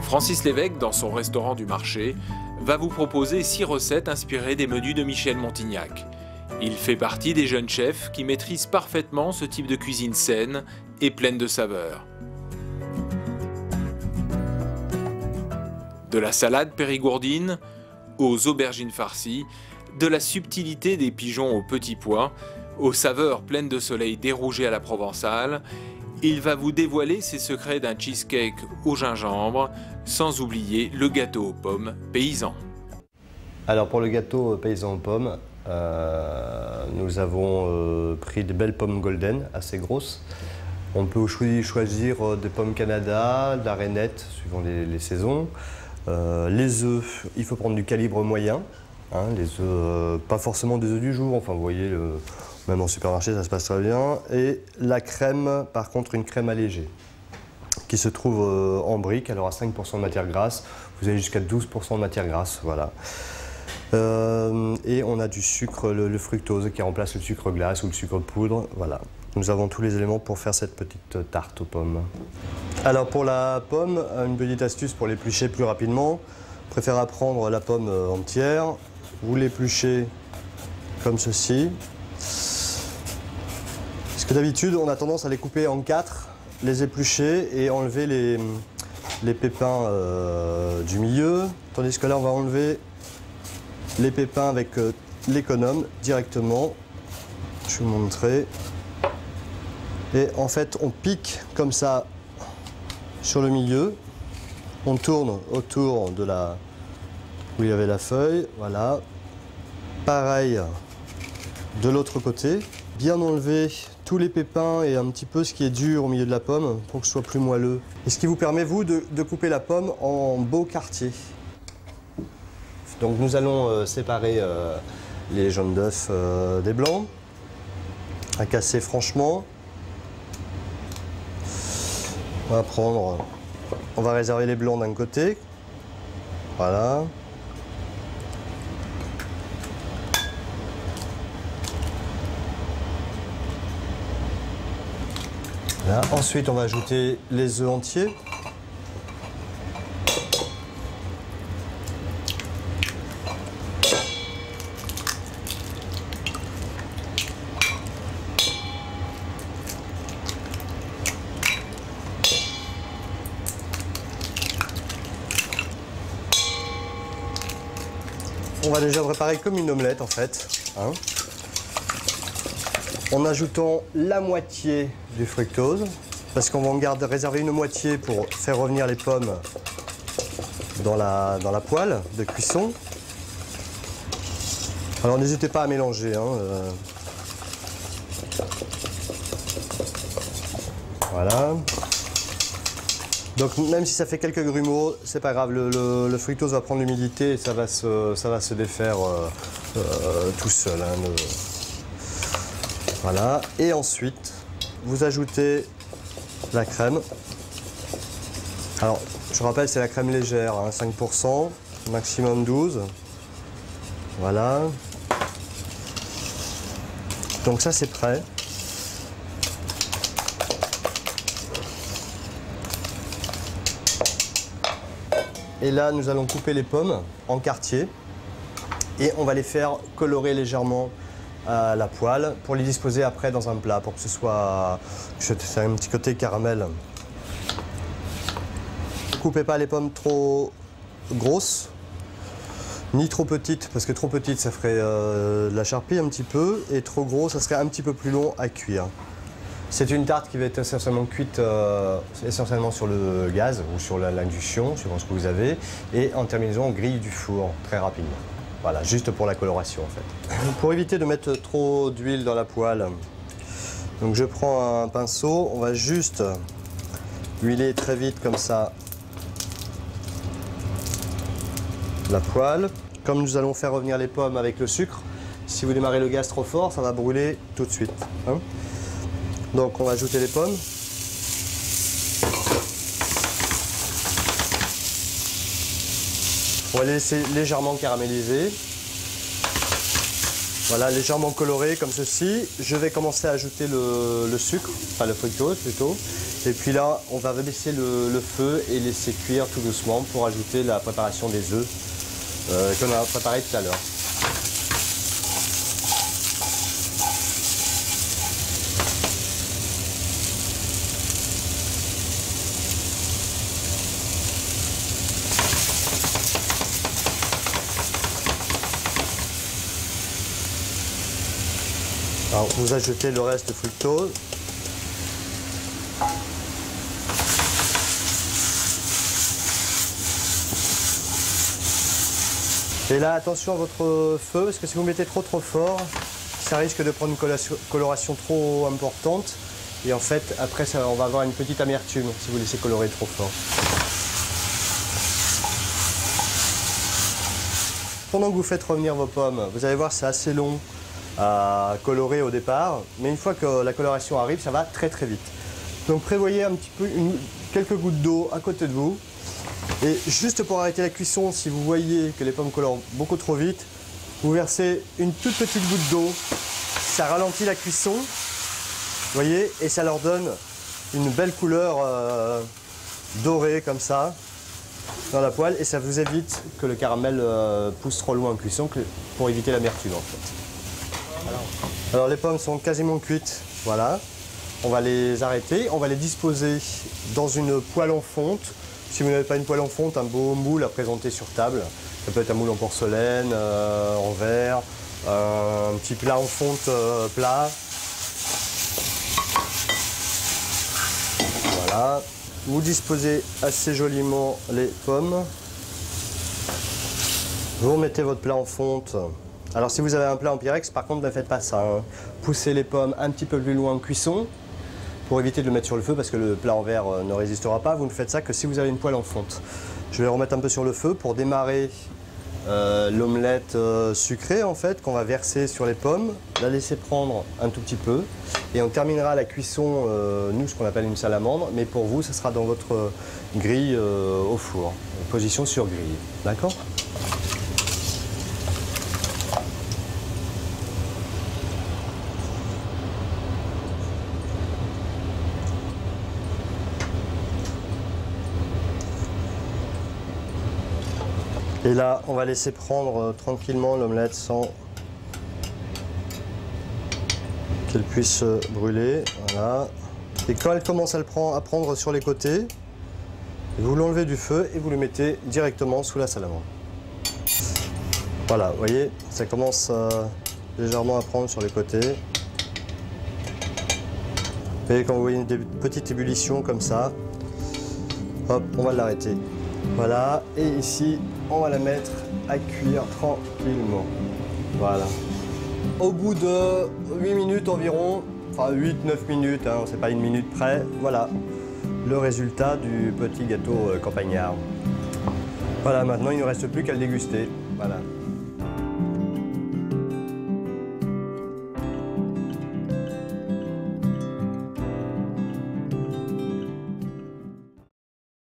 Francis Lévesque, dans son restaurant du marché, va vous proposer 6 recettes inspirées des menus de Michel Montignac. Il fait partie des jeunes chefs qui maîtrisent parfaitement ce type de cuisine saine et pleine de saveurs. De la salade périgourdine aux aubergines farcies, de la subtilité des pigeons aux petits pois, aux saveurs pleines de soleil dérougé à la provençale, il va vous dévoiler ses secrets d'un cheesecake au gingembre, sans oublier le gâteau aux pommes paysan. Alors pour le gâteau paysan aux pommes, nous avons pris des belles pommes golden, assez grosses. On peut choisir des pommes Canada, de la rainette, suivant les saisons. Les œufs, il faut prendre du calibre moyen. Hein, les œufs, pas forcément des œufs du jour, enfin vous voyez, même en supermarché ça se passe très bien. Et la crème, par contre une crème allégée, qui se trouve en brique, elle aura 5% de matière grasse, vous avez jusqu'à 12% de matière grasse, voilà. Et on a du sucre, le fructose, qui remplace le sucre glace ou le sucre de poudre, voilà. Nous avons tous les éléments pour faire cette petite tarte aux pommes. Alors pour la pomme, une petite astuce pour l'éplucher plus rapidement. Préfère prendre la pomme entière, vous l'épluchez comme ceci. Parce que d'habitude, on a tendance à les couper en 4, les éplucher et enlever les pépins du milieu. Tandis que là, on va enlever les pépins avec l'économe directement. Je vais vous montrer. Et en fait, on pique comme ça sur le milieu. On tourne autour de là où il y avait la feuille, voilà. Pareil de l'autre côté. Bien enlever tous les pépins et un petit peu ce qui est dur au milieu de la pomme pour que ce soit plus moelleux. Et ce qui vous permet, vous, de couper la pomme en beaux quartiers. Donc nous allons séparer les jaunes d'œufs des blancs, à casser franchement. On va réserver les blancs d'un côté, voilà. Là, ensuite, on va ajouter les œufs entiers. On va déjà préparer comme une omelette en fait, hein, en ajoutant la moitié du fructose, parce qu'on va réserver une moitié pour faire revenir les pommes dans la poêle de cuisson. Alors n'hésitez pas à mélanger. Hein, voilà. Donc même si ça fait quelques grumeaux, c'est pas grave, le fructose va prendre l'humidité et ça va se défaire tout seul. Hein, Voilà. Et ensuite, vous ajoutez la crème. Alors, je rappelle, c'est la crème légère, hein, 5%, maximum 12%. Voilà. Donc ça, c'est prêt. Et là, nous allons couper les pommes en quartiers et on va les faire colorer légèrement à la poêle pour les disposer après dans un plat pour que ce soit un petit côté caramel. Ne coupez pas les pommes trop grosses ni trop petites parce que trop petites ça ferait de la charpie un petit peu et trop gros ça serait un petit peu plus long à cuire. C'est une tarte qui va être essentiellement cuite essentiellement sur le gaz ou sur l'induction, suivant ce que vous avez, et en terminaison on grille du four très rapidement. Voilà, juste pour la coloration en fait. Pour éviter de mettre trop d'huile dans la poêle, donc je prends un pinceau, on va juste huiler très vite comme ça la poêle. Comme nous allons faire revenir les pommes avec le sucre, si vous démarrez le gaz trop fort, ça va brûler tout de suite. Hein. Donc on va ajouter les pommes. On va les laisser légèrement caraméliser. Voilà, légèrement coloré comme ceci. Je vais commencer à ajouter le sucre, enfin le fructose plutôt. Et puis là, on va rebaisser le feu et laisser cuire tout doucement pour ajouter la préparation des œufs qu'on a préparé tout à l'heure. Alors, vous ajoutez le reste de fructose. Et là, attention à votre feu, parce que si vous mettez trop fort, ça risque de prendre une coloration trop importante. Et en fait, après, on va avoir une petite amertume si vous laissez colorer trop fort. Pendant que vous faites revenir vos pommes, vous allez voir, c'est assez long à colorer au départ. Mais une fois que la coloration arrive, ça va très vite. Donc prévoyez un petit peu quelques gouttes d'eau à côté de vous. Et juste pour arrêter la cuisson, si vous voyez que les pommes colorent beaucoup trop vite, vous versez une toute petite goutte d'eau. Ça ralentit la cuisson, vous voyez, et ça leur donne une belle couleur dorée comme ça dans la poêle. Et ça vous évite que le caramel pousse trop loin en cuisson pour éviter l'amertume en fait. Alors les pommes sont quasiment cuites, voilà. On va les arrêter, on va les disposer dans une poêle en fonte. Si vous n'avez pas une poêle en fonte, un beau moule à présenter sur table. Ça peut être un moule en porcelaine, en verre, un petit plat en fonte plat. Voilà. Vous disposez assez joliment les pommes. Vous remettez votre plat en fonte. Alors si vous avez un plat en Pyrex, par contre, ne faites pas ça, hein. Poussez les pommes un petit peu plus loin en cuisson, pour éviter de le mettre sur le feu parce que le plat en verre ne résistera pas. Vous ne faites ça que si vous avez une poêle en fonte. Je vais le remettre un peu sur le feu pour démarrer l'omelette sucrée en fait qu'on va verser sur les pommes, la laisser prendre un tout petit peu et on terminera la cuisson, nous ce qu'on appelle une salamandre, mais pour vous ça sera dans votre grille au four, position sur grille, d'accord ? Et là, on va laisser prendre tranquillement l'omelette sans qu'elle puisse brûler. Voilà. Et quand elle commence à prendre sur les côtés, vous l'enlevez du feu et vous le mettez directement sous la salamandre. Voilà, vous voyez, ça commence légèrement à prendre sur les côtés. Et quand vous voyez une petite ébullition comme ça, hop, on va l'arrêter. Voilà, et ici, on va la mettre à cuire tranquillement. Voilà. Au bout de 8 minutes environ, enfin 8-9 minutes, hein, c'est pas une minute près, voilà le résultat du petit gâteau campagnard. Voilà, maintenant il ne reste plus qu'à le déguster. Voilà.